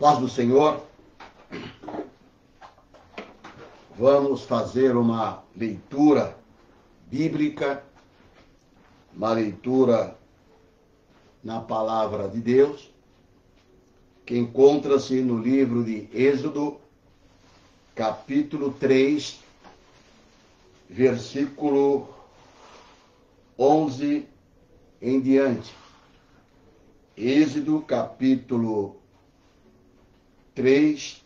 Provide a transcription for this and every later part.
Paz do Senhor. Vamos fazer uma leitura bíblica, uma leitura na palavra de Deus, que encontra-se no livro de Êxodo, capítulo 3, versículo 11 em diante. Êxodo, capítulo 3,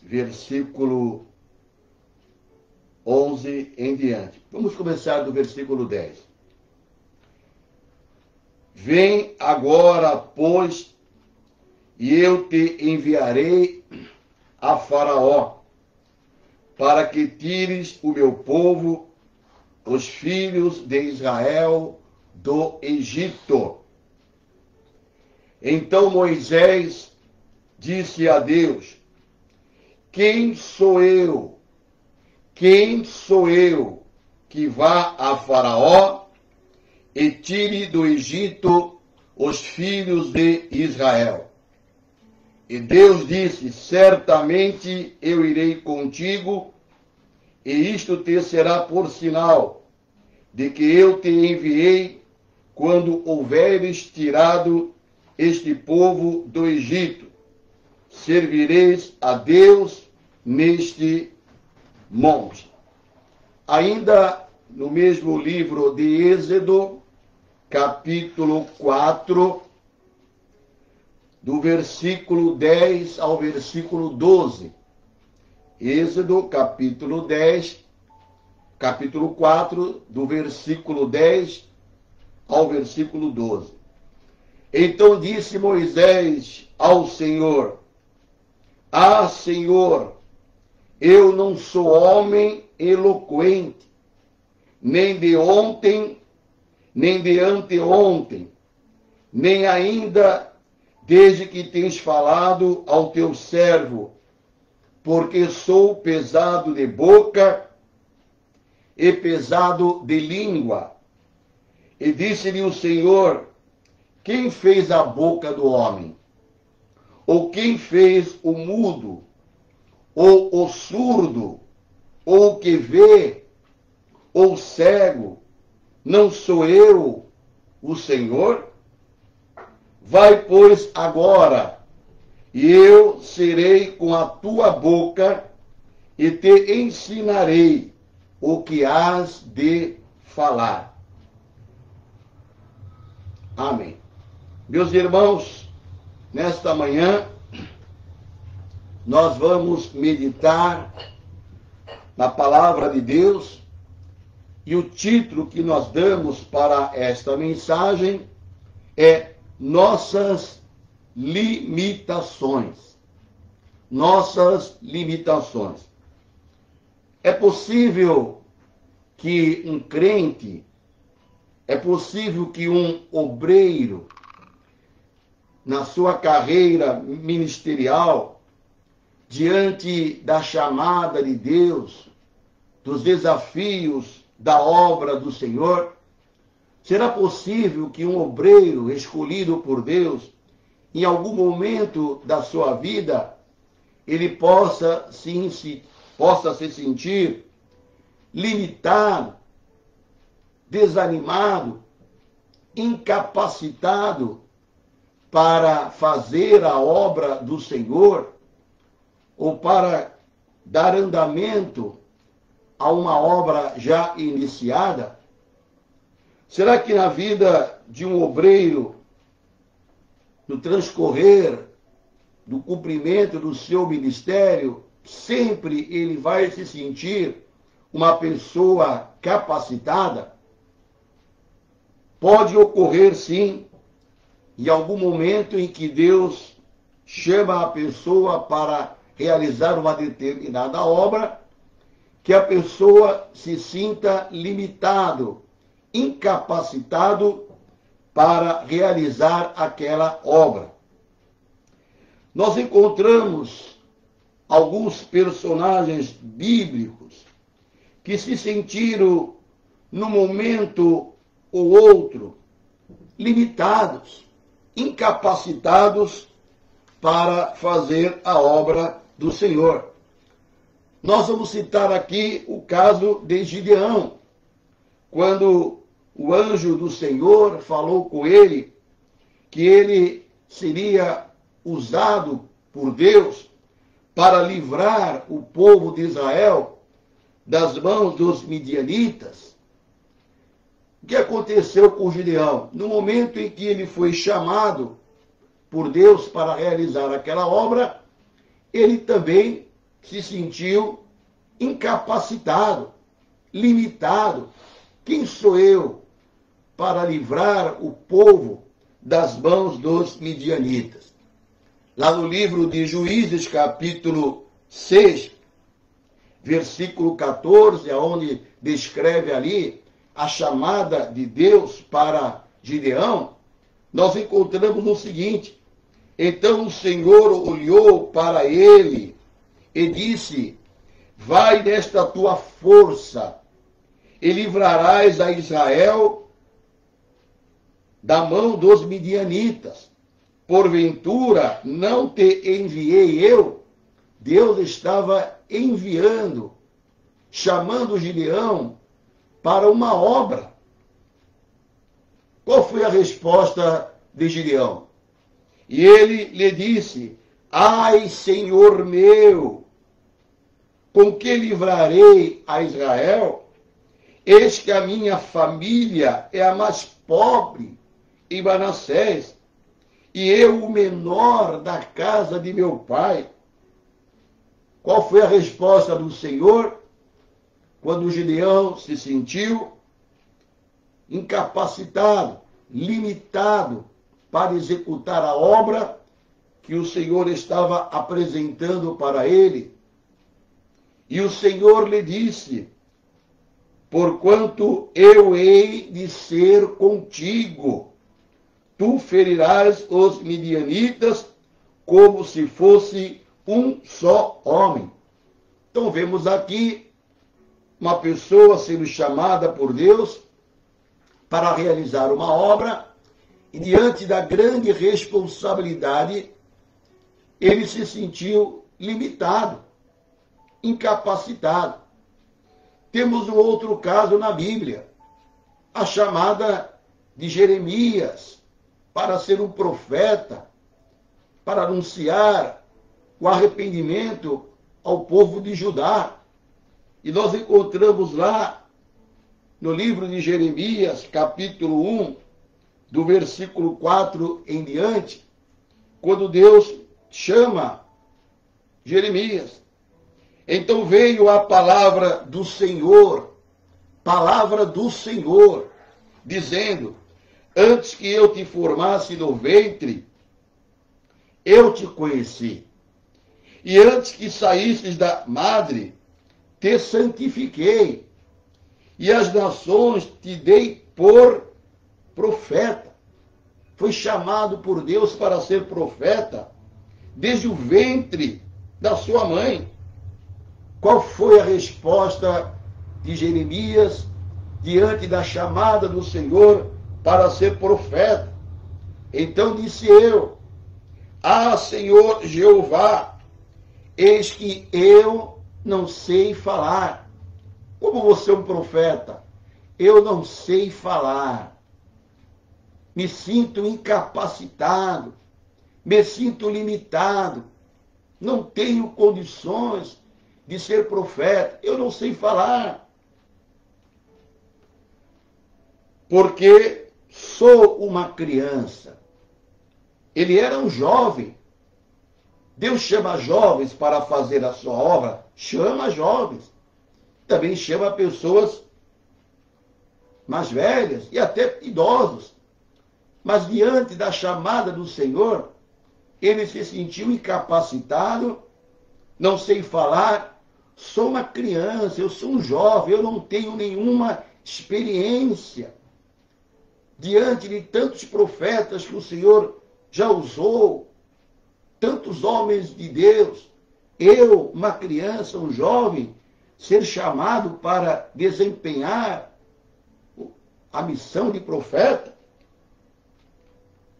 versículo 11 em diante. Vamos começar do versículo 10. Vem agora, pois, e eu te enviarei a Faraó, para que tires o meu povo, os filhos de Israel, do Egito. Então Moisés disse a Deus: Quem sou eu? Quem sou eu que vá a Faraó e tire do Egito os filhos de Israel? E Deus disse: Certamente eu irei contigo, e isto te será por sinal de que eu te enviei quando houveres tirado este povo do Egito. Servireis a Deus neste monte. Ainda no mesmo livro de Êxodo, capítulo 4, do versículo 10 ao versículo 12. Êxodo, capítulo 4, do versículo 10 ao versículo 12. Então disse Moisés ao Senhor: Ah, Senhor, eu não sou homem eloquente, nem de ontem, nem de anteontem, nem ainda desde que tens falado ao teu servo, porque sou pesado de boca e pesado de língua. E disse-lhe o Senhor: Quem fez a boca do homem? Ou quem fez o mudo? Ou o surdo? Ou o que vê? Ou o cego? Não sou eu, o Senhor? Vai, pois, agora, e eu serei com a tua boca e te ensinarei o que hás de falar. Amém. Meus irmãos, nesta manhã, nós vamos meditar na palavra de Deus, e o título que nós damos para esta mensagem é Nossas Limitações. Nossas limitações. É possível que um crente, é possível que um obreiro, na sua carreira ministerial, diante da chamada de Deus, dos desafios da obra do Senhor, será possível que um obreiro escolhido por Deus, em algum momento da sua vida, ele possa se sentir limitado, desanimado, incapacitado para fazer a obra do Senhor, ou para dar andamento a uma obra já iniciada? Será que na vida de um obreiro, no transcorrer do cumprimento do seu ministério, sempre ele vai se sentir uma pessoa capacitada? Pode ocorrer, sim, em algum momento em que Deus chama a pessoa para realizar uma determinada obra, que a pessoa se sinta limitado, incapacitado para realizar aquela obra. Nós encontramos alguns personagens bíblicos que se sentiram, num momento ou outro, limitados, incapacitados para fazer a obra do Senhor. Nós vamos citar aqui o caso de Gideão, quando o anjo do Senhor falou com ele que ele seria usado por Deus para livrar o povo de Israel das mãos dos midianitas. O que aconteceu com Gideão? No momento em que ele foi chamado por Deus para realizar aquela obra, ele também se sentiu incapacitado, limitado. Quem sou eu para livrar o povo das mãos dos midianitas? Lá no livro de Juízes, capítulo 6, versículo 14, onde descreve ali a chamada de Deus para Gideão, nós encontramos o seguinte: então o Senhor olhou para ele e disse: vai nesta tua força e livrarás a Israel da mão dos midianitas. Porventura não te enviei eu? Deus estava enviando, chamando Gideão para uma obra. Qual foi a resposta de Gideão? E ele lhe disse: ai, Senhor meu, com que livrarei a Israel? Eis que a minha família é a mais pobre em Manassés, e eu o menor da casa de meu pai. Qual foi a resposta do Senhor quando Gideão se sentiu incapacitado, limitado para executar a obra que o Senhor estava apresentando para ele? E o Senhor lhe disse: porquanto eu hei de ser contigo, tu ferirás os midianitas como se fosse um só homem. Então vemos aqui uma pessoa sendo chamada por Deus para realizar uma obra, e diante da grande responsabilidade, ele se sentiu limitado, incapacitado. Temos um outro caso na Bíblia, a chamada de Jeremias para ser um profeta, para anunciar o arrependimento ao povo de Judá. E nós encontramos lá no livro de Jeremias, capítulo 1, do versículo 4 em diante, quando Deus chama Jeremias. Então veio a palavra do Senhor, dizendo: antes que eu te formasse no ventre, eu te conheci. E antes que saísses da madre, te santifiquei. E as nações te dei por profeta. Foi chamado por Deus para ser profeta desde o ventre da sua mãe. Qual foi a resposta de Jeremias diante da chamada do Senhor para ser profeta? Então disse eu: ah, Senhor Jeová, eis que eu não sei falar. Como você é um profeta? Eu não sei falar. Me sinto incapacitado, me sinto limitado, não tenho condições de ser profeta, eu não sei falar. Porque sou uma criança. Ele era um jovem. Deus chama jovens para fazer a sua obra, chama jovens. Também chama pessoas mais velhas e até idosos. Mas diante da chamada do Senhor, ele se sentiu incapacitado, não sei falar, sou uma criança, eu sou um jovem, eu não tenho nenhuma experiência. Diante de tantos profetas que o Senhor já usou, tantos homens de Deus, eu, uma criança, um jovem, ser chamado para desempenhar a missão de profeta?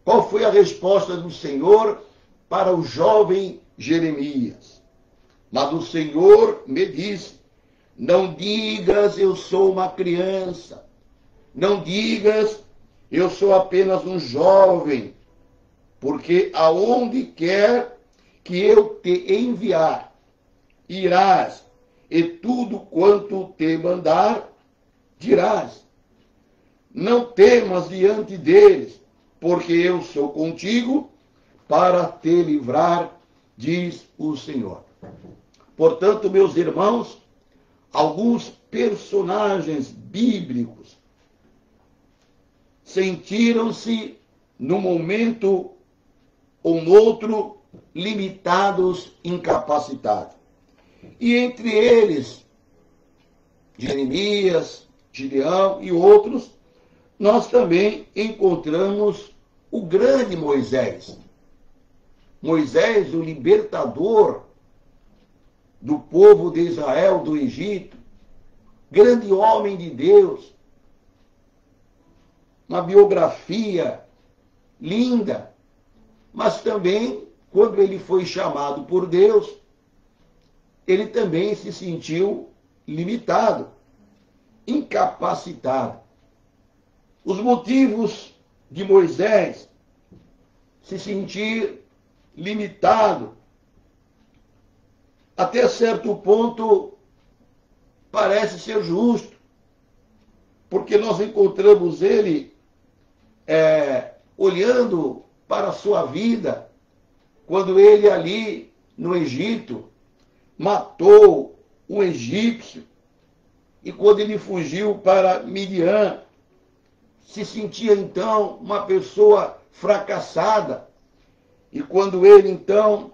Qual foi a resposta do Senhor para o jovem Jeremias. Mas o Senhor me disse: não digas eu sou uma criança, não digas eu sou apenas um jovem, porque aonde quer que eu te enviar, irás, e tudo quanto te mandar, dirás. Não temas diante deles, porque eu sou contigo para te livrar, diz o Senhor. Portanto, meus irmãos, alguns personagens bíblicos sentiram-se, num momento ou no outro, limitados, incapacitados. E entre eles, Jeremias, Gideão e outros, nós também encontramos o grande Moisés. Moisés, o libertador do povo de Israel, do Egito, grande homem de Deus, uma biografia linda, mas também, quando ele foi chamado por Deus, ele também se sentiu limitado, incapacitado. Os motivos de Moisés se sentir limitado, até certo ponto, parece ser justo, porque nós encontramos ele olhando para a sua vida, quando ele ali no Egito matou um egípcio, e quando ele fugiu para Midian, se sentia então uma pessoa fracassada. E quando ele então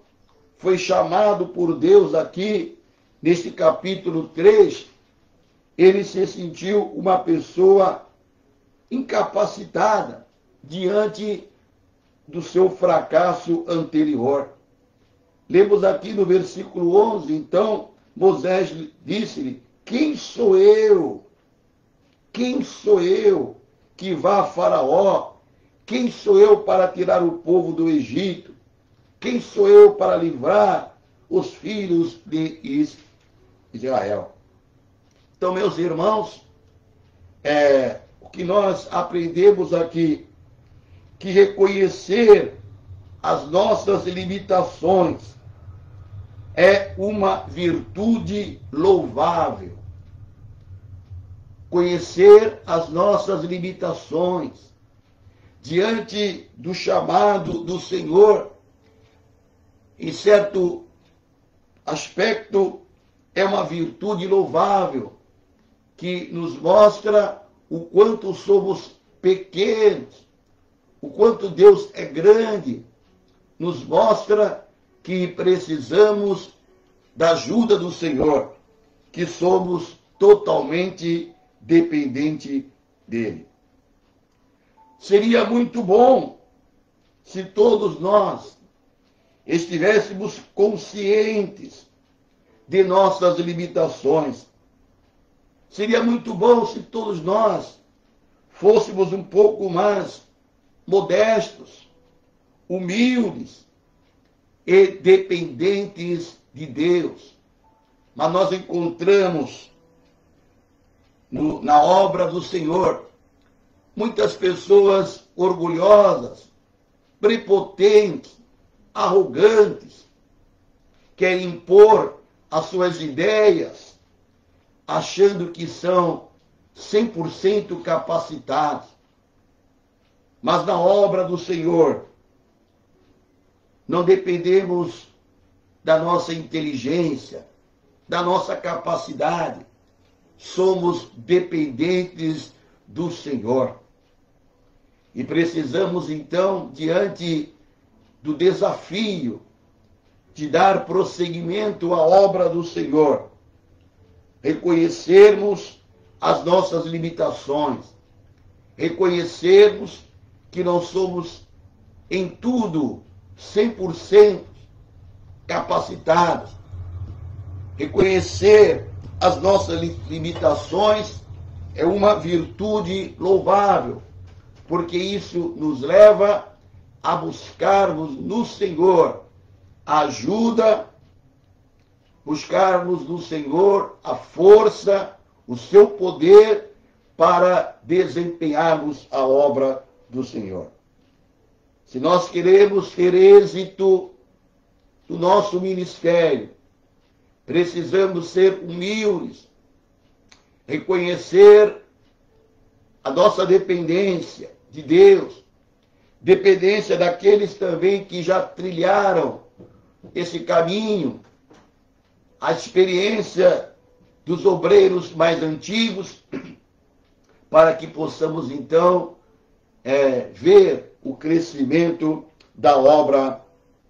foi chamado por Deus aqui, neste capítulo 3, ele se sentiu uma pessoa incapacitada diante do seu fracasso anterior. Lemos aqui no versículo 11, então, Moisés disse-lhe: quem sou eu? Quem sou eu que vá a Faraó? Quem sou eu para tirar o povo do Egito? Quem sou eu para livrar os filhos de Israel? Então, meus irmãos, o que nós aprendemos aqui, que reconhecer as nossas limitações é uma virtude louvável. Conhecer as nossas limitações diante do chamado do Senhor, em certo aspecto, é uma virtude louvável, que nos mostra o quanto somos pequenos, o quanto Deus é grande, nos mostra que precisamos da ajuda do Senhor, que somos totalmente dependentes dele. Seria muito bom se todos nós estivéssemos conscientes de nossas limitações. Seria muito bom se todos nós fôssemos um pouco mais modestos, humildes e dependentes de Deus. Mas nós encontramos na obra do Senhor muitas pessoas orgulhosas, prepotentes, arrogantes, querem impor as suas ideias, achando que são 100% capacitados. Mas na obra do Senhor, não dependemos da nossa inteligência, da nossa capacidade. Somos dependentes do Senhor. E precisamos, então, diante do desafio de dar prosseguimento à obra do Senhor, reconhecermos as nossas limitações, reconhecermos que não somos em tudo 100% capacitados, reconhecer as nossas limitações é uma virtude louvável, porque isso nos leva a buscarmos no Senhor ajuda, buscarmos no Senhor a força, o seu poder para desempenharmos a obra do Senhor. Se nós queremos ter êxito no nosso ministério, precisamos ser humildes, reconhecer a nossa dependência de Deus, dependência daqueles também que já trilharam esse caminho, a experiência dos obreiros mais antigos, para que possamos então ver o crescimento da obra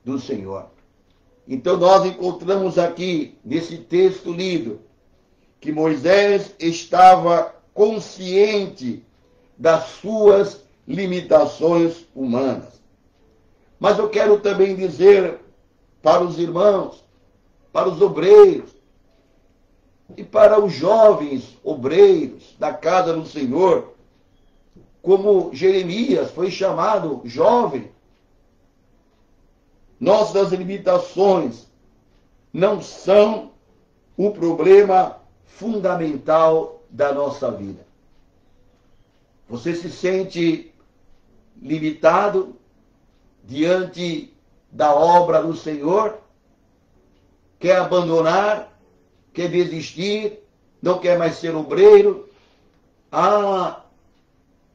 do Senhor. Então nós encontramos aqui, nesse texto lido, que Moisés estava consciente das suas limitações humanas. Mas eu quero também dizer para os irmãos, para os obreiros e para os jovens obreiros da casa do Senhor, como Jeremias foi chamado jovem, nossas limitações não são o problema fundamental da nossa vida. Você se sente limitado diante da obra do Senhor? Quer abandonar? Quer desistir? Não quer mais ser obreiro?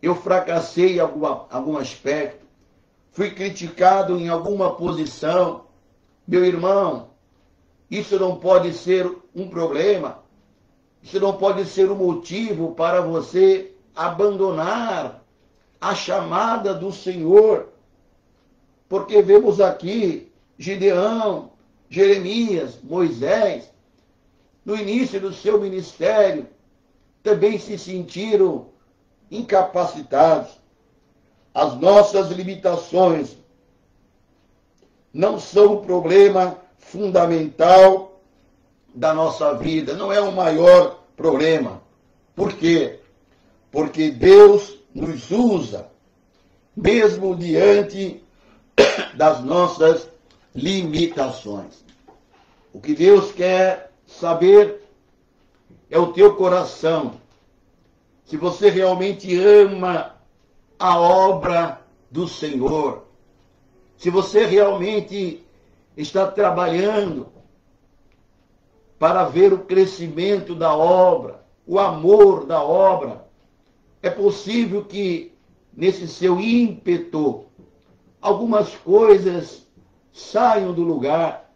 Eu fracassei em algum aspecto. Fui criticado em alguma posição. Meu irmão, isso não pode ser um problema. Isso não pode ser um motivo para você abandonar a chamada do Senhor. Porque vemos aqui Gideão, Jeremias, Moisés, no início do seu ministério, também se sentiram incapacitados. As nossas limitações não são o problema fundamental da nossa vida, não é o maior problema. Por quê? Porque Deus nos usa, mesmo diante das nossas limitações. O que Deus quer saber é o teu coração. Se você realmente ama a obra do Senhor, se você realmente está trabalhando para ver o crescimento da obra, o amor da obra, é possível que nesse seu ímpeto algumas coisas saiam do lugar.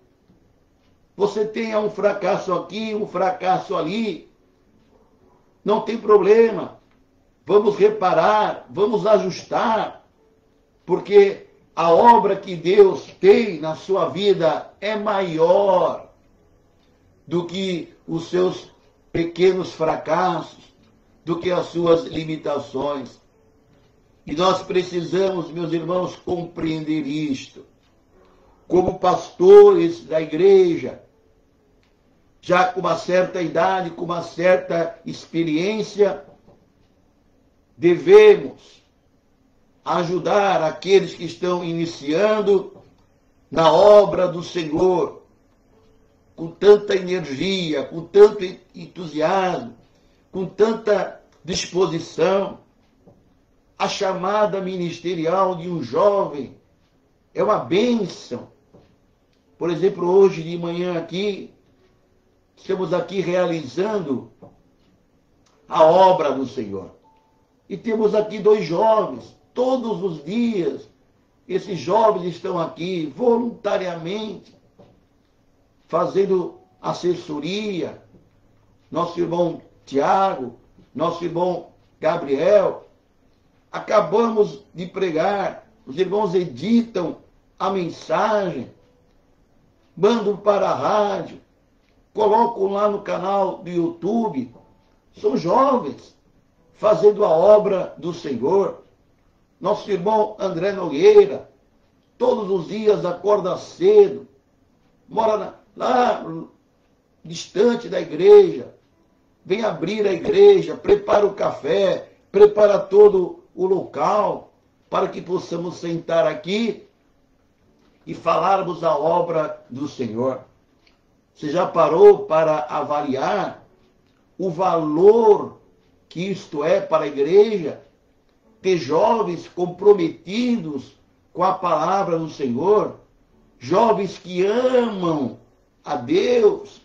Você tenha um fracasso aqui, um fracasso ali, não tem problema. Vamos reparar, vamos ajustar, porque a obra que Deus tem na sua vida é maior do que os seus pequenos fracassos, do que as suas limitações. E nós precisamos, meus irmãos, compreender isto. Como pastores da igreja, já com uma certa idade, com uma certa experiência, devemos ajudar aqueles que estão iniciando na obra do Senhor, com tanta energia, com tanto entusiasmo, com tanta disposição. A chamada ministerial de um jovem é uma bênção. Por exemplo, hoje de manhã aqui, estamos aqui realizando a obra do Senhor. E temos aqui 2 jovens, todos os dias, esses jovens estão aqui voluntariamente, fazendo assessoria. Nosso irmão Tiago, nosso irmão Gabriel, acabamos de pregar, os irmãos editam a mensagem, mandam para a rádio, colocam lá no canal do YouTube. São jovens fazendo a obra do Senhor. Nosso irmão André Nogueira, todos os dias acorda cedo, mora lá distante da igreja, vem abrir a igreja, prepara o café, prepara todo o local para que possamos sentar aqui e falarmos a obra do Senhor. Você já parou para avaliar o valor que isto é para a igreja? Ter jovens comprometidos com a palavra do Senhor, jovens que amam a Deus,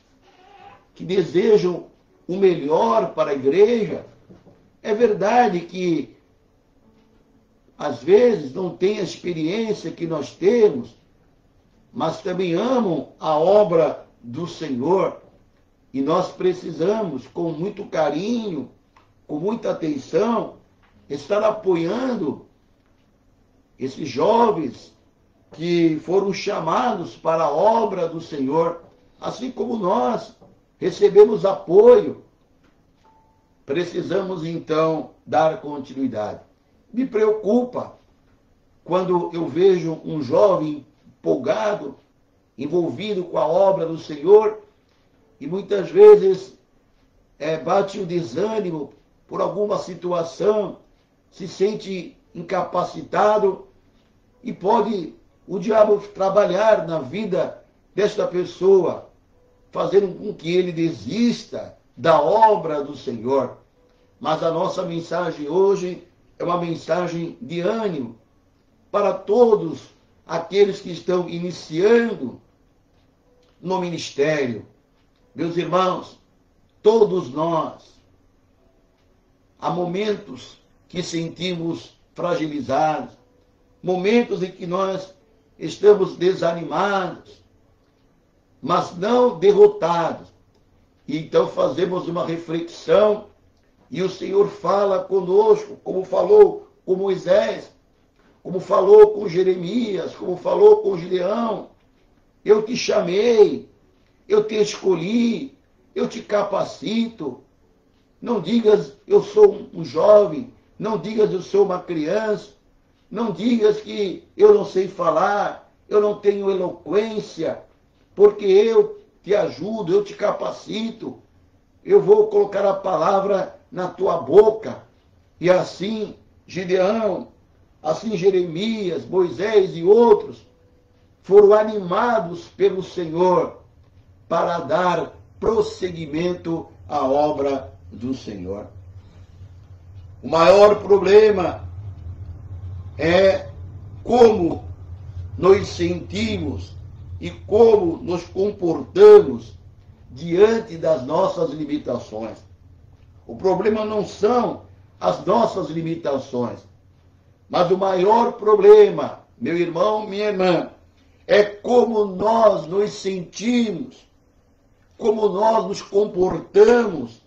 que desejam o melhor para a igreja. É verdade que às vezes não tem a experiência que nós temos, mas também amam a obra do Senhor. E nós precisamos, com muito carinho, com muita atenção, estar apoiando esses jovens que foram chamados para a obra do Senhor, assim como nós recebemos apoio. Precisamos, então, dar continuidade. Me preocupa quando eu vejo um jovem empolgado, envolvido com a obra do Senhor, e muitas vezes bate o desânimo por alguma situação, se sente incapacitado, e pode o diabo trabalhar na vida desta pessoa, fazendo com que ele desista da obra do Senhor. Mas a nossa mensagem hoje é uma mensagem de ânimo para todos aqueles que estão iniciando no ministério. Meus irmãos, todos nós, há momentos que sentimos fragilizados, momentos em que nós estamos desanimados, mas não derrotados. E então fazemos uma reflexão e o Senhor fala conosco, como falou com Moisés, como falou com Jeremias, como falou com Gideão. Eu te chamei, eu te escolhi, eu te capacito. Não digas eu sou um jovem, não digas eu sou uma criança, não digas que eu não sei falar, eu não tenho eloquência, porque eu te ajudo, eu te capacito, eu vou colocar a palavra na tua boca. E assim Gideão, assim Jeremias, Moisés e outros foram animados pelo Senhor para dar prosseguimento à obra do Senhor. O maior problema é como nos sentimos e como nos comportamos diante das nossas limitações. O problema não são as nossas limitações, mas o maior problema, meu irmão, minha irmã, é como nós nos sentimos, como nós nos comportamos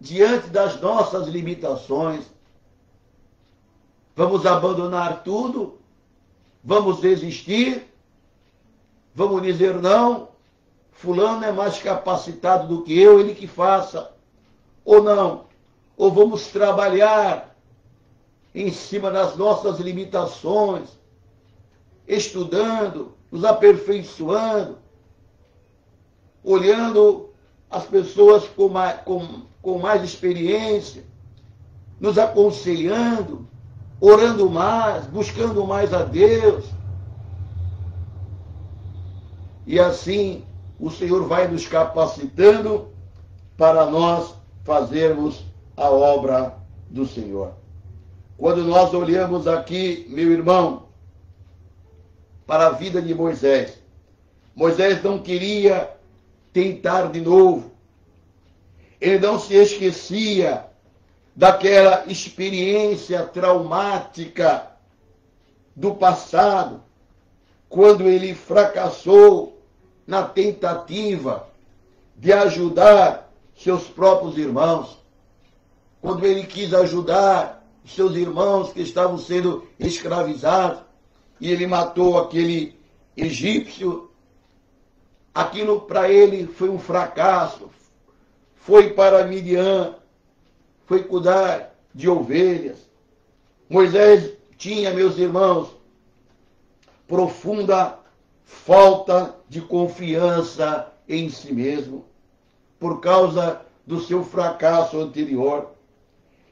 diante das nossas limitações. Vamos abandonar tudo? Vamos desistir? Vamos dizer não? Fulano é mais capacitado do que eu, ele que faça. Ou não? Ou vamos trabalhar em cima das nossas limitações, estudando, nos aperfeiçoando, olhando as pessoas com mais experiência, nos aconselhando, orando mais, buscando mais a Deus. E assim o Senhor vai nos capacitando para nós fazermos a obra do Senhor. Quando nós olhamos aqui, meu irmão, para a vida de Moisés, Moisés não queria tentar de novo. Ele não se esquecia daquela experiência traumática do passado, quando ele fracassou na tentativa de ajudar seus próprios irmãos, quando ele quis ajudar os seus irmãos que estavam sendo escravizados, e ele matou aquele egípcio. Aquilo para ele foi um fracasso. Foi para Midian, foi cuidar de ovelhas. Moisés tinha, meus irmãos, profunda falta de confiança em si mesmo, por causa do seu fracasso anterior.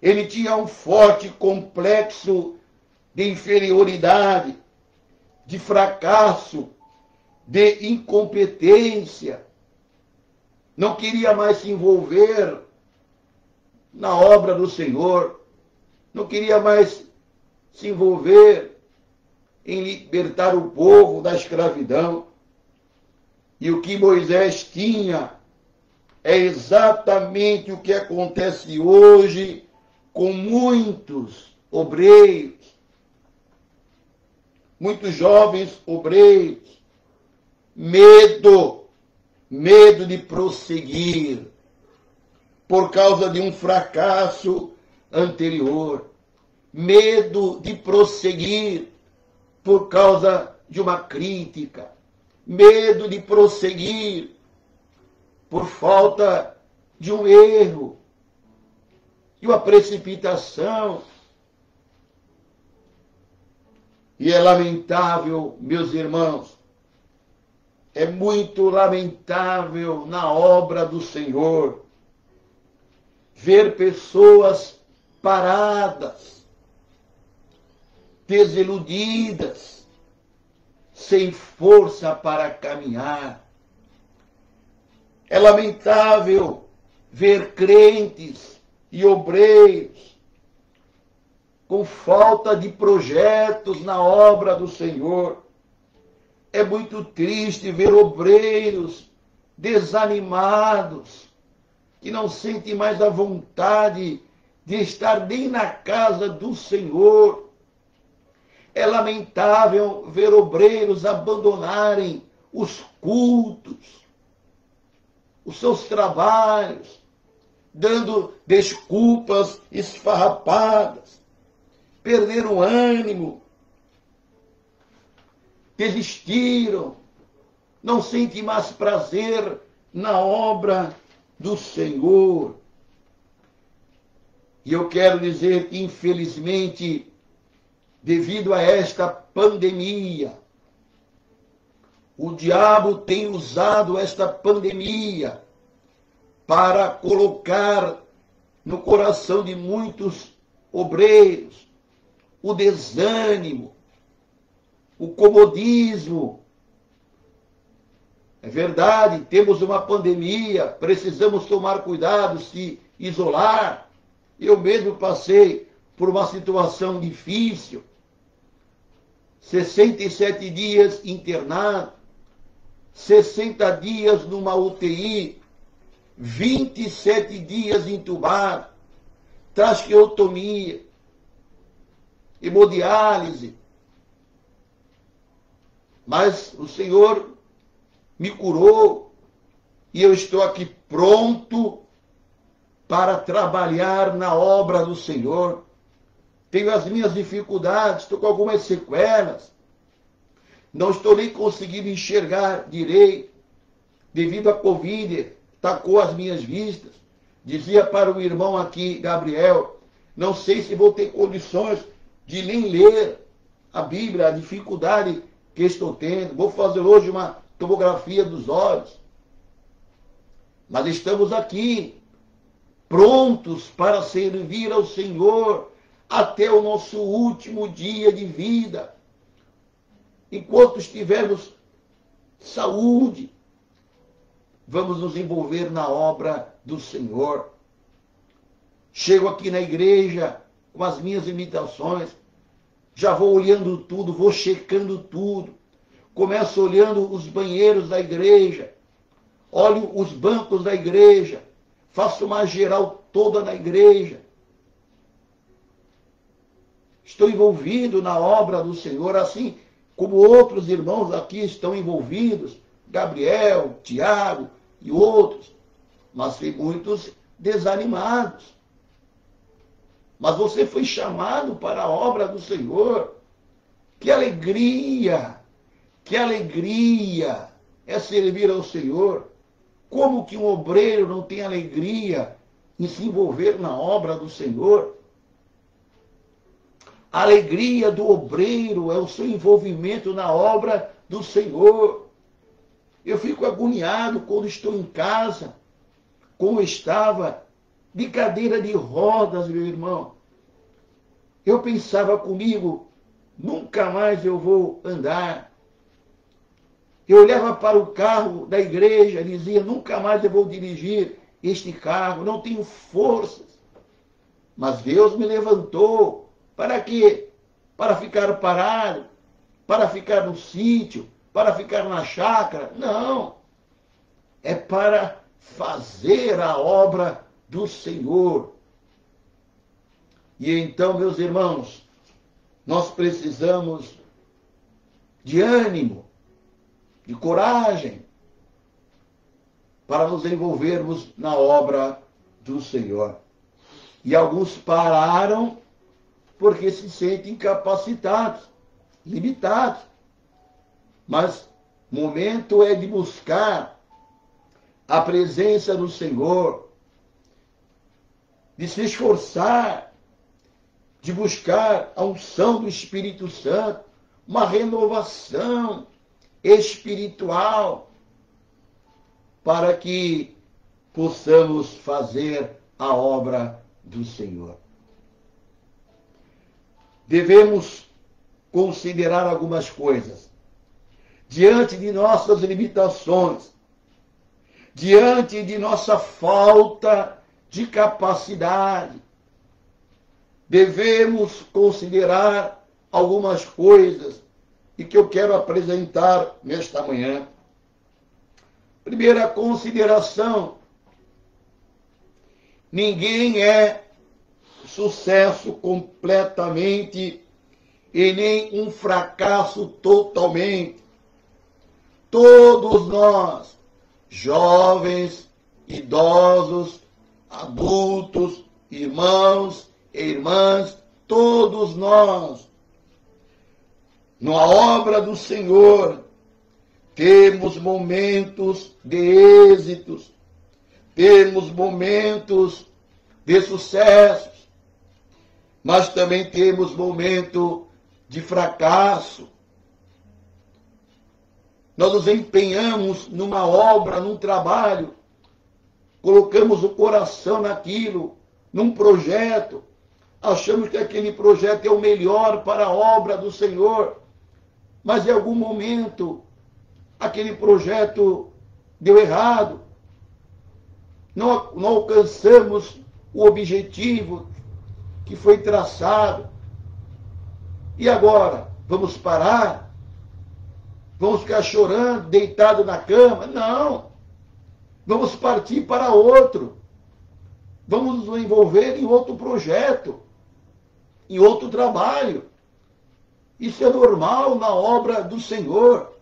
Ele tinha um forte complexo de inferioridade, de fracasso, de incompetência. Não queria mais se envolver na obra do Senhor. Não queria mais se envolver em libertar o povo da escravidão. E o que Moisés tinha é exatamente o que acontece hoje com muitos obreiros, muitos jovens obreiros. Medo de prosseguir por causa de um fracasso anterior. Medo de prosseguir por causa de uma crítica. Medo de prosseguir por falta de um erro, de uma precipitação. E é lamentável, meus irmãos, é muito lamentável na obra do Senhor ver pessoas paradas, desiludidas, sem força para caminhar. É lamentável ver crentes e obreiros com falta de projetos na obra do Senhor. É muito triste ver obreiros desanimados, que não sentem mais a vontade de estar nem na casa do Senhor. É lamentável ver obreiros abandonarem os cultos, os seus trabalhos, dando desculpas esfarrapadas, perderam o ânimo, desistiram, não sentem mais prazer na obra do Senhor. E eu quero dizer que, infelizmente, devido a esta pandemia, o diabo tem usado esta pandemia para colocar no coração de muitos obreiros o desânimo, o comodismo. É verdade, temos uma pandemia, precisamos tomar cuidado, se isolar. Eu mesmo passei por uma situação difícil, 67 dias internado, 60 dias numa UTI, 27 dias entubado, traqueotomia, hemodiálise. Mas o Senhor me curou e eu estou aqui pronto para trabalhar na obra do Senhor. Tenho as minhas dificuldades, estou com algumas sequelas. Não estou nem conseguindo enxergar direito, devido à Covid, tacou as minhas vistas. Dizia para o irmão aqui, Gabriel, não sei se vou ter condições de nem ler a Bíblia, a dificuldade que estou tendo. Vou fazer hoje uma tomografia dos olhos. Mas estamos aqui, prontos para servir ao Senhor até o nosso último dia de vida. Enquanto estivermos saúde, vamos nos envolver na obra do Senhor. Chego aqui na igreja com as minhas limitações, já vou olhando tudo, vou checando tudo. Começo olhando os banheiros da igreja, olho os bancos da igreja, faço uma geral toda na igreja. Estou envolvido na obra do Senhor, assim como outros irmãos aqui estão envolvidos, Gabriel, Tiago e outros, mas tem muitos desanimados. Mas você foi chamado para a obra do Senhor. Que alegria é servir ao Senhor. Como que um obreiro não tem alegria em se envolver na obra do Senhor? A alegria do obreiro é o seu envolvimento na obra do Senhor. Eu fico agoniado quando estou em casa, como estava, de cadeira de rodas, meu irmão. Eu pensava comigo, nunca mais eu vou andar. Eu olhava para o carro da igreja e dizia, nunca mais eu vou dirigir este carro, não tenho forças. Mas Deus me levantou. Para quê? Para ficar parado, para ficar no sítio, para ficar na chácara. Não. É para fazer a obra do Senhor. E então, meus irmãos, nós precisamos de ânimo, de coragem, para nos envolvermos na obra do Senhor. E alguns pararam porque se sentem incapacitados, limitados. Mas o momento é de buscar a presença do Senhor, de se esforçar, de buscar a unção do Espírito Santo, uma renovação espiritual, para que possamos fazer a obra do Senhor. Devemos considerar algumas coisas. Diante de nossas limitações, diante de nossa falta de capacidade, devemos considerar algumas coisas e que eu quero apresentar nesta manhã. Primeira consideração: ninguém é sucesso completamente e nem um fracasso totalmente. Todos nós, jovens, idosos, adultos, irmãos e irmãs, todos nós, na obra do Senhor, temos momentos de êxitos, temos momentos de sucessos, mas também temos momento de fracasso. Nós nos empenhamos numa obra, num trabalho, colocamos o coração naquilo, num projeto, achamos que aquele projeto é o melhor para a obra do Senhor, mas em algum momento aquele projeto deu errado, não alcançamos o objetivo que foi traçado. E agora? Vamos parar? Vamos ficar chorando, deitado na cama? Não. Vamos partir para outro. Vamos nos envolver em outro projeto, em outro trabalho. Isso é normal na obra do Senhor.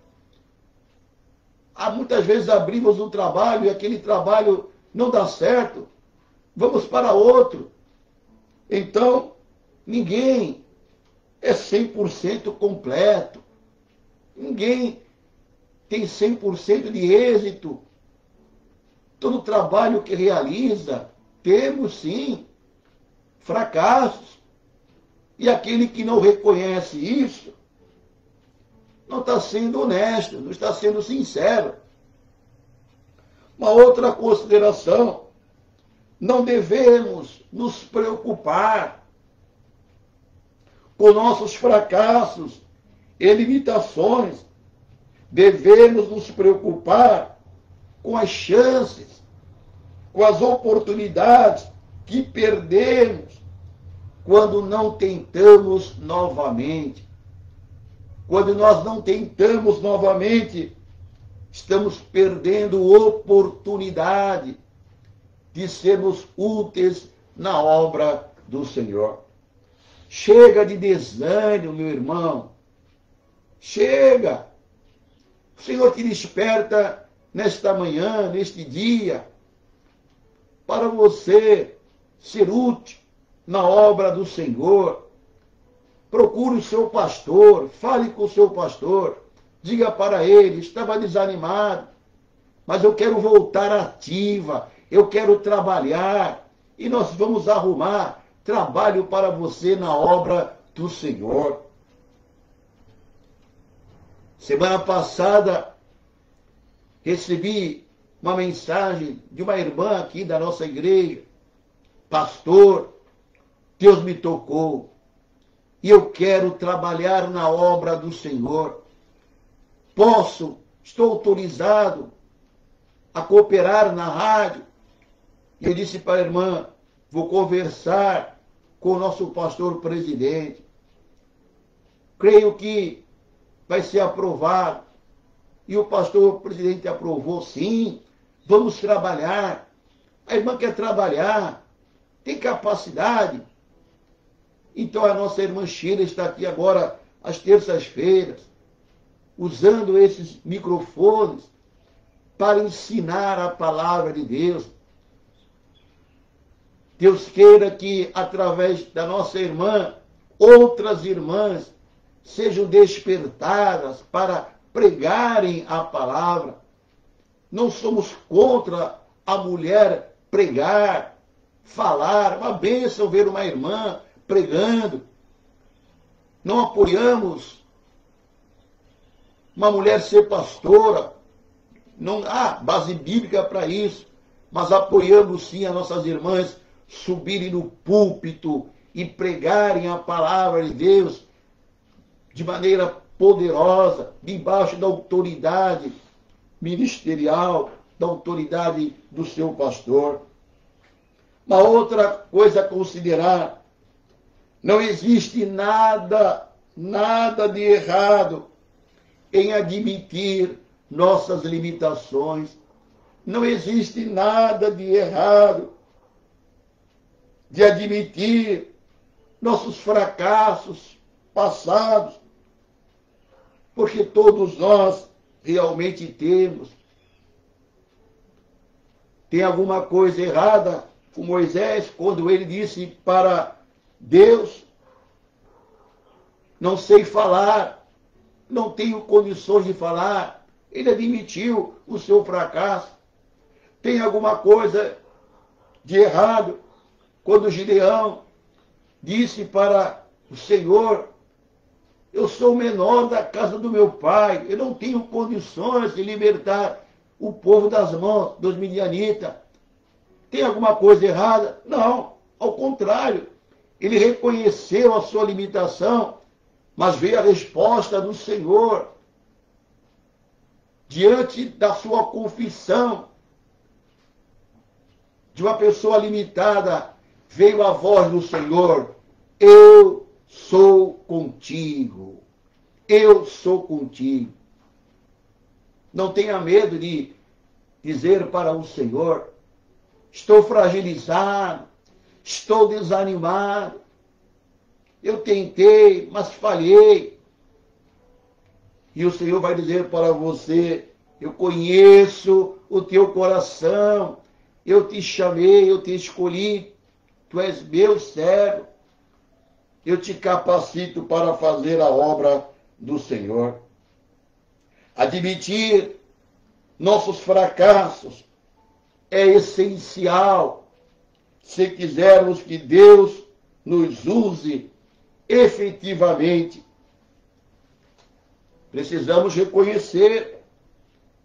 Muitas vezes abrimos um trabalho e aquele trabalho não dá certo. Vamos para outro. Então, ninguém é 100% completo. Ninguém tem 100% de êxito. Todo trabalho que realiza, temos sim fracassos. E aquele que não reconhece isso, não está sendo honesto, não está sendo sincero. Uma outra consideração: não devemos nos preocupar com nossos fracassos e limitações. Devemos nos preocupar com as chances, com as oportunidades que perdemos quando não tentamos novamente. Quando nós não tentamos novamente, estamos perdendo oportunidade de sermos úteis na obra do Senhor. Chega de desânimo, meu irmão. Chega. O Senhor te desperta nesta manhã, neste dia, para você ser útil na obra do Senhor. Procure o seu pastor, fale com o seu pastor, diga para ele: estava desanimado, mas eu quero voltar ativa, eu quero trabalhar, e nós vamos arrumar trabalho para você na obra do Senhor. Semana passada, recebi uma mensagem de uma irmã aqui da nossa igreja: pastor, Deus me tocou. e eu quero trabalhar na obra do Senhor. Estou autorizado a cooperar na rádio. E eu disse para a irmã, vou conversar com o nosso pastor presidente. Creio que vai ser aprovado. E o pastor presidente aprovou, sim, vamos trabalhar. A irmã quer trabalhar, tem capacidade. Então a nossa irmã Sheila está aqui agora às terças-feiras, usando esses microfones para ensinar a palavra de Deus. Deus queira que, através da nossa irmã, outras irmãs sejam despertadas para pregarem a palavra. Não somos contra a mulher pregar, falar. Uma bênção ver uma irmã pregando. Não apoiamos uma mulher ser pastora. Não há base bíblica para isso. Mas apoiamos sim as nossas irmãs subirem no púlpito e pregarem a palavra de Deus de maneira poderosa, debaixo da autoridade ministerial, da autoridade do seu pastor. Uma outra coisa a considerar, não existe nada de errado em admitir nossas limitações. Não existe nada de errado de admitir nossos fracassos passados, porque todos nós realmente temos. Tem alguma coisa errada com Moisés quando ele disse para Deus, não sei falar, não tenho condições de falar. Ele admitiu o seu fracasso. Tem alguma coisa de errado quando Gideão disse para o Senhor, eu sou o menor da casa do meu pai, eu não tenho condições de libertar o povo das mãos dos midianitas. Tem alguma coisa errada? Não, ao contrário. Ele reconheceu a sua limitação, mas veio a resposta do Senhor. Diante da sua confissão de uma pessoa limitada, veio a voz do Senhor, eu sou contigo. Eu sou contigo. Não tenha medo de dizer para o Senhor, estou fragilizado, estou desanimado, eu tentei, mas falhei. E o Senhor vai dizer para você, eu conheço o teu coração, eu te chamei, eu te escolhi, tu és meu servo, eu te capacito para fazer a obra do Senhor. Admitir nossos fracassos é essencial se quisermos que Deus nos use efetivamente. Precisamos reconhecer,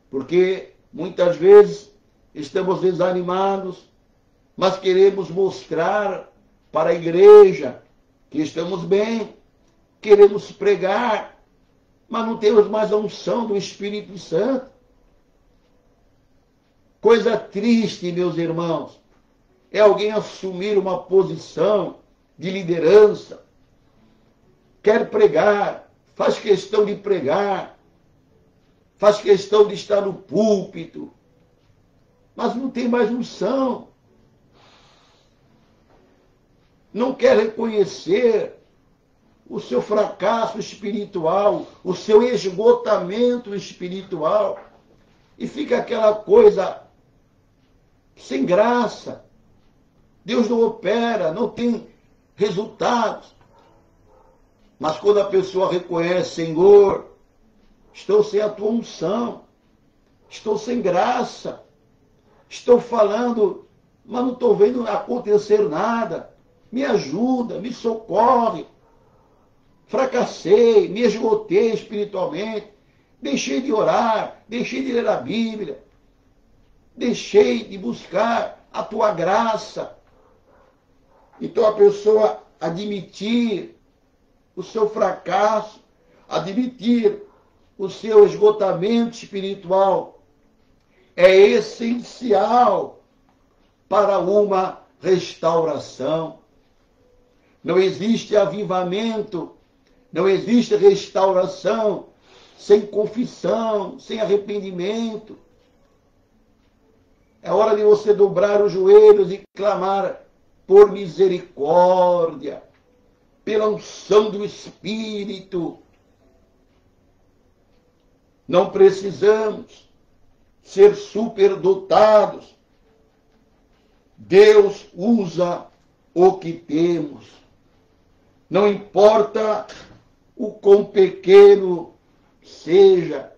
porque muitas vezes estamos desanimados, mas queremos mostrar para a igreja que estamos bem, queremos pregar, mas não temos mais a unção do Espírito Santo. Coisa triste, meus irmãos, é alguém assumir uma posição de liderança, quer pregar, faz questão de pregar, faz questão de estar no púlpito, mas não tem mais unção. Não quer reconhecer o seu fracasso espiritual, o seu esgotamento espiritual, e fica aquela coisa sem graça. Deus não opera, não tem resultados. Mas quando a pessoa reconhece, Senhor, estou sem a tua unção, estou sem graça, estou falando, mas não estou vendo acontecer nada, me ajuda, me socorre. Fracassei, me esgotei espiritualmente, deixei de orar, deixei de ler a Bíblia, deixei de buscar a tua graça. Então a pessoa admitir o seu fracasso, admitir o seu esgotamento espiritual é essencial para uma restauração. Não existe avivamento, não existe restauração sem confissão, sem arrependimento. É hora de você dobrar os joelhos e clamar por misericórdia, pela unção do Espírito. Não precisamos ser superdotados. Deus usa o que temos. Não importa o quão pequeno seja,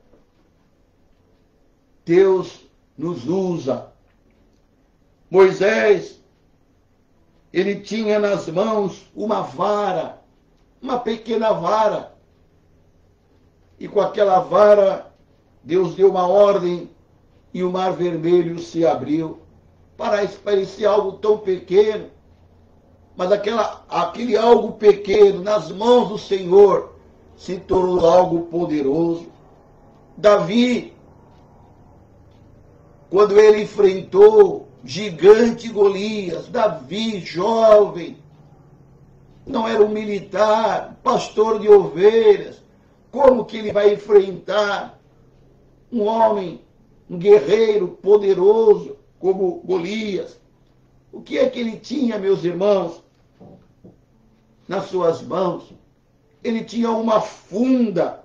Deus nos usa. Moisés, ele tinha nas mãos uma vara, uma pequena vara. E com aquela vara, Deus deu uma ordem e o Mar Vermelho se abriu. Parecia algo tão pequeno, mas aquele algo pequeno nas mãos do Senhor se tornou algo poderoso. Davi, quando ele enfrentou gigante Golias, Davi, jovem, não era um militar, pastor de ovelhas, como que ele vai enfrentar um homem, um guerreiro poderoso como Golias? O que é que ele tinha, meus irmãos, nas suas mãos? Ele tinha uma funda,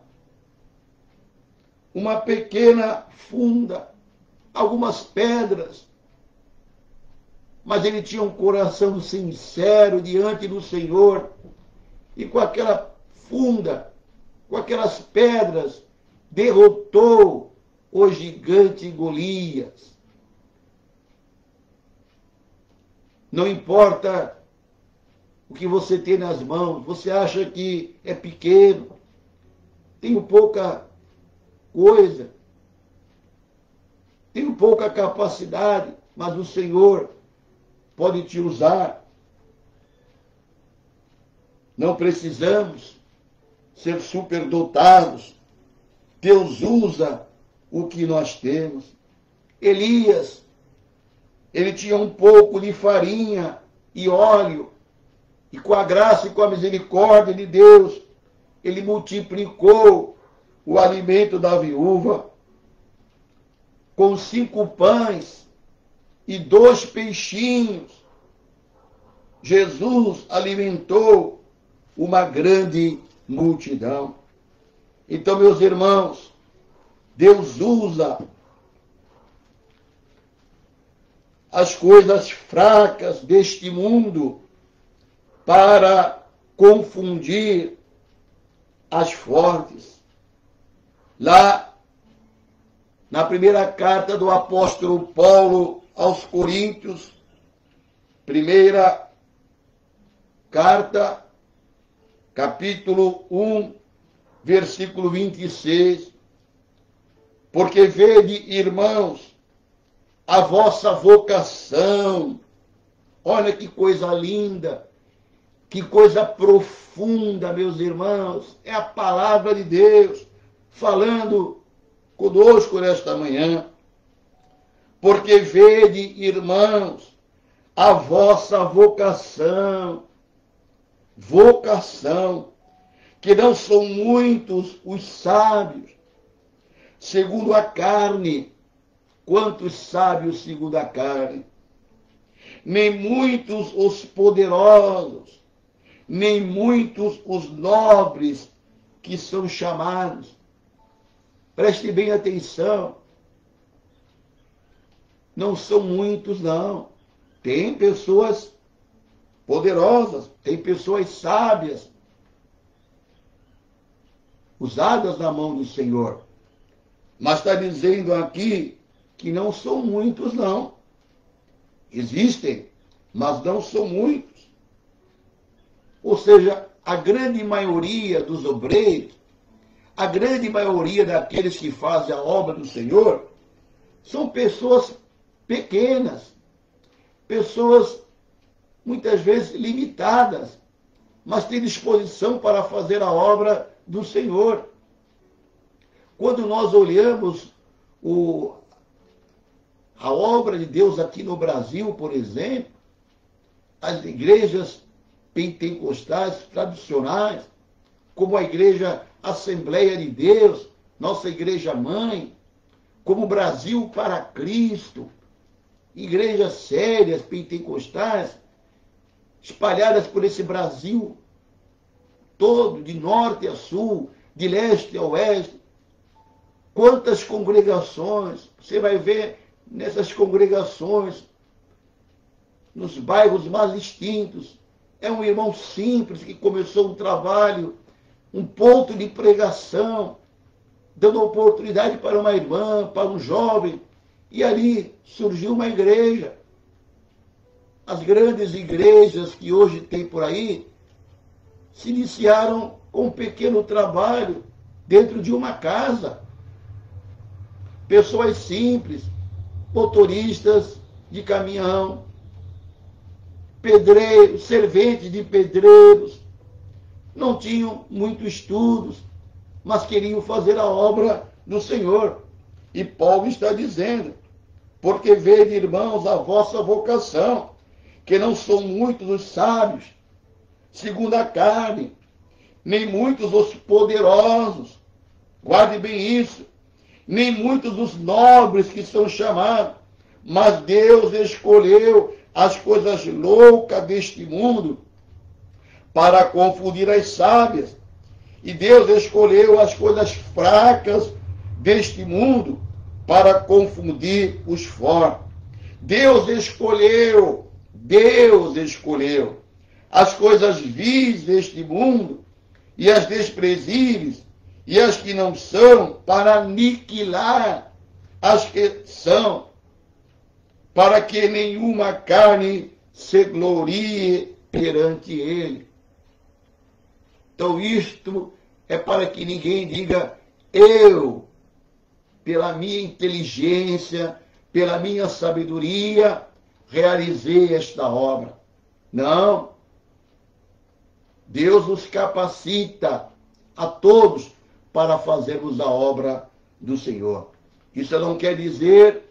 uma pequena funda, algumas pedras, mas ele tinha um coração sincero diante do Senhor, e com aquela funda, com aquelas pedras, derrotou o gigante Golias. Não importa o que você tem nas mãos, você acha que é pequeno, tenho pouca coisa, tenho pouca capacidade, mas o Senhor pode te usar. Não precisamos ser superdotados. Deus usa o que nós temos. Elias, ele tinha um pouco de farinha e óleo, e com a graça e com a misericórdia de Deus, ele multiplicou o alimento da viúva. Com 5 pães e 2 peixinhos, Jesus alimentou uma grande multidão. Então, meus irmãos, Deus usa as coisas fracas deste mundo para confundir as fortes. Lá, na primeira carta do apóstolo Paulo aos Coríntios, primeira carta, capítulo 1, versículo 26, porque vede, irmãos, a vossa vocação. Olha que coisa linda, que coisa profunda, meus irmãos. É a palavra de Deus falando conosco nesta manhã. Porque vede, irmãos, a vossa vocação. Vocação, que não são muitos os sábios segundo a carne. Quantos sábios segundo a carne? Nem muitos os poderosos, nem muitos os nobres que são chamados. Preste bem atenção. Não são muitos, não. Tem pessoas poderosas, tem pessoas sábias, usadas na mão do Senhor. Mas está dizendo aqui que não são muitos, não. Existem, mas não são muitos. Ou seja, a grande maioria dos obreiros, a grande maioria daqueles que fazem a obra do Senhor, são pessoas pequenas, pessoas muitas vezes limitadas, mas tem disposição para fazer a obra do Senhor. Quando nós olhamos a obra de Deus aqui no Brasil, por exemplo, as igrejas pentecostais tradicionais, como a igreja Assembleia de Deus, nossa igreja mãe, como Brasil para Cristo, igrejas sérias pentecostais, espalhadas por esse Brasil todo, de norte a sul, de leste a oeste. Quantas congregações, você vai ver nessas congregações, nos bairros mais distintos. É um irmão simples que começou um trabalho, um ponto de pregação, dando oportunidade para uma irmã, para um jovem, e ali surgiu uma igreja. As grandes igrejas que hoje tem por aí se iniciaram com um pequeno trabalho dentro de uma casa. Pessoas simples, motoristas de caminhão, pedreiros, serventes de pedreiros, não tinham muitos estudos, mas queriam fazer a obra do Senhor. E Paulo está dizendo, porque vede, irmãos, a vossa vocação, que não são muitos os sábios, segundo a carne, nem muitos os poderosos, guarde bem isso, nem muitos os nobres que são chamados, mas Deus escolheu as coisas loucas deste mundo para confundir as sábias, e Deus escolheu as coisas fracas deste mundo para confundir os fortes. Deus escolheu as coisas vis deste mundo e as desprezíveis e as que não são, para aniquilar as que são, para que nenhuma carne se glorie perante ele. Então isto é para que ninguém diga, eu, pela minha inteligência, pela minha sabedoria, realizei esta obra. Não. Deus nos capacita a todos para fazermos a obra do Senhor. Isso não quer dizer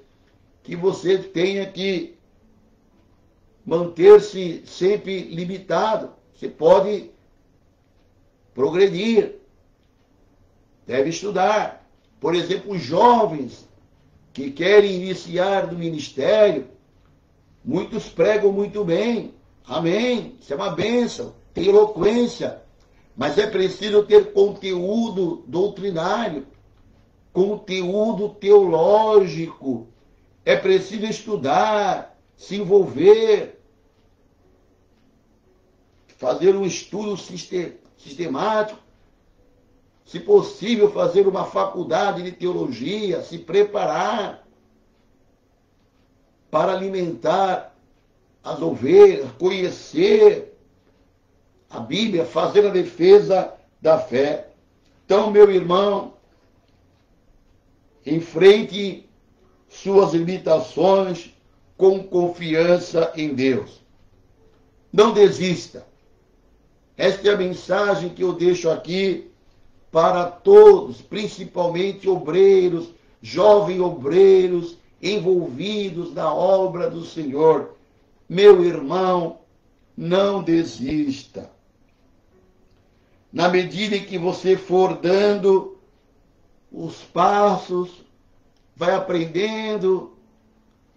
que você tenha que manter-se sempre limitado. Você pode progredir, deve estudar. Por exemplo, os jovens que querem iniciar no ministério, muitos pregam muito bem. Amém. Isso é uma bênção. Tem eloquência. Mas é preciso ter conteúdo doutrinário, conteúdo teológico. É preciso estudar, se envolver, fazer um estudo sistemático. Se possível, fazer uma faculdade de teologia, se preparar para alimentar as ovelhas, conhecer a Bíblia, fazer a defesa da fé. Então, meu irmão, enfrente suas limitações com confiança em Deus. Não desista. Esta é a mensagem que eu deixo aqui para todos, principalmente obreiros, jovens obreiros envolvidos na obra do Senhor. Meu irmão, não desista. Na medida em que você for dando os passos, vai aprendendo,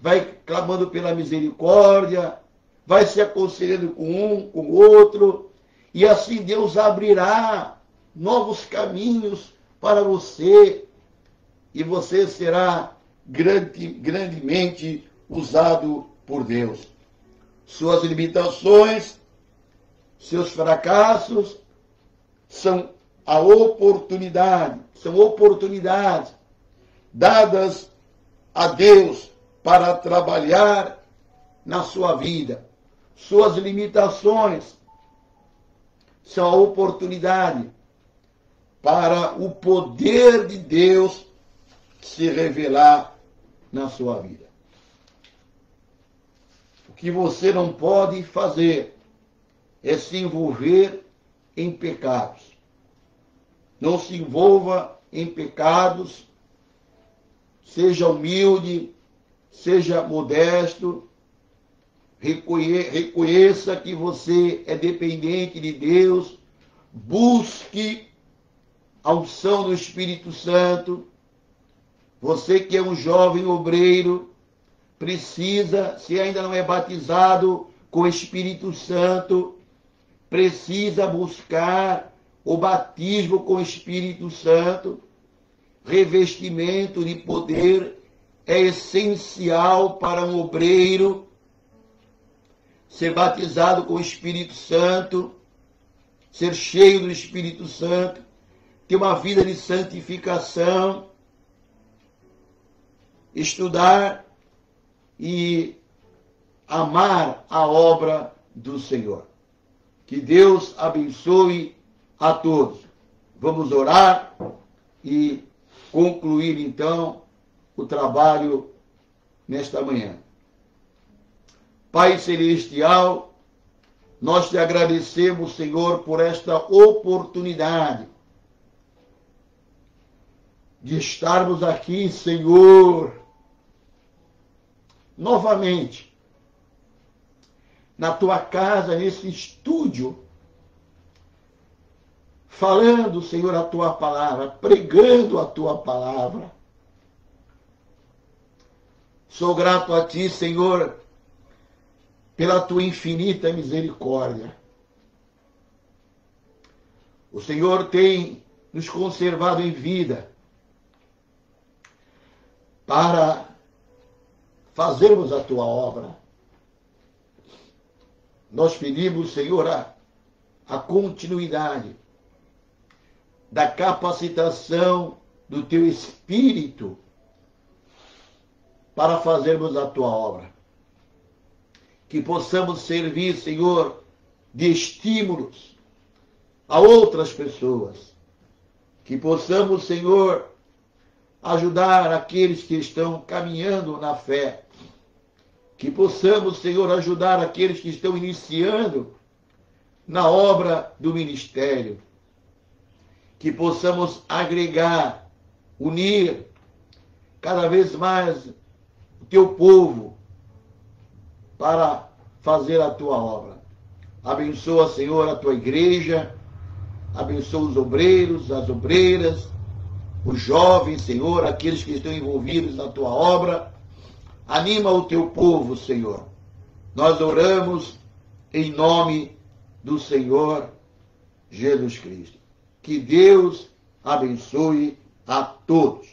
vai clamando pela misericórdia, vai se aconselhando com um, com o outro, e assim Deus abrirá novos caminhos para você, e você será grandemente usado por Deus. Suas limitações, seus fracassos, são a oportunidade, são oportunidades dadas a Deus para trabalhar na sua vida. Suas limitações são a oportunidade para o poder de Deus se revelar na sua vida. O que você não pode fazer é se envolver em pecados. Não se envolva em pecados. Seja humilde, seja modesto. Reconheça que você é dependente de Deus. Busque a unção do Espírito Santo. Você que é um jovem obreiro, precisa, se ainda não é batizado com o Espírito Santo, precisa buscar o batismo com o Espírito Santo. Revestimento de poder é essencial para um obreiro. Ser batizado com o Espírito Santo, ser cheio do Espírito Santo, ter uma vida de santificação, estudar e amar a obra do Senhor. Que Deus abençoe a todos. Vamos orar e concluir então o trabalho nesta manhã. Pai Celestial, nós te agradecemos, Senhor, por esta oportunidade de estarmos aqui, Senhor, novamente, na tua casa, nesse estúdio, falando, Senhor, a tua palavra, pregando a tua palavra. Sou grato a ti, Senhor, pela tua infinita misericórdia. O Senhor tem nos conservado em vida para fazermos a tua obra. Nós pedimos, Senhor, a continuidade da capacitação do teu Espírito para fazermos a tua obra. Que possamos servir, Senhor, de estímulos a outras pessoas. Que possamos, Senhor, ajudar aqueles que estão caminhando na fé. Que possamos, Senhor, ajudar aqueles que estão iniciando na obra do ministério. Que possamos agregar, unir cada vez mais o teu povo para fazer a tua obra. Abençoa, Senhor, a tua igreja, abençoa os obreiros, as obreiras, os jovens, Senhor, aqueles que estão envolvidos na tua obra. Anima o teu povo, Senhor. Nós oramos em nome do Senhor Jesus Cristo. Que Deus abençoe a todos.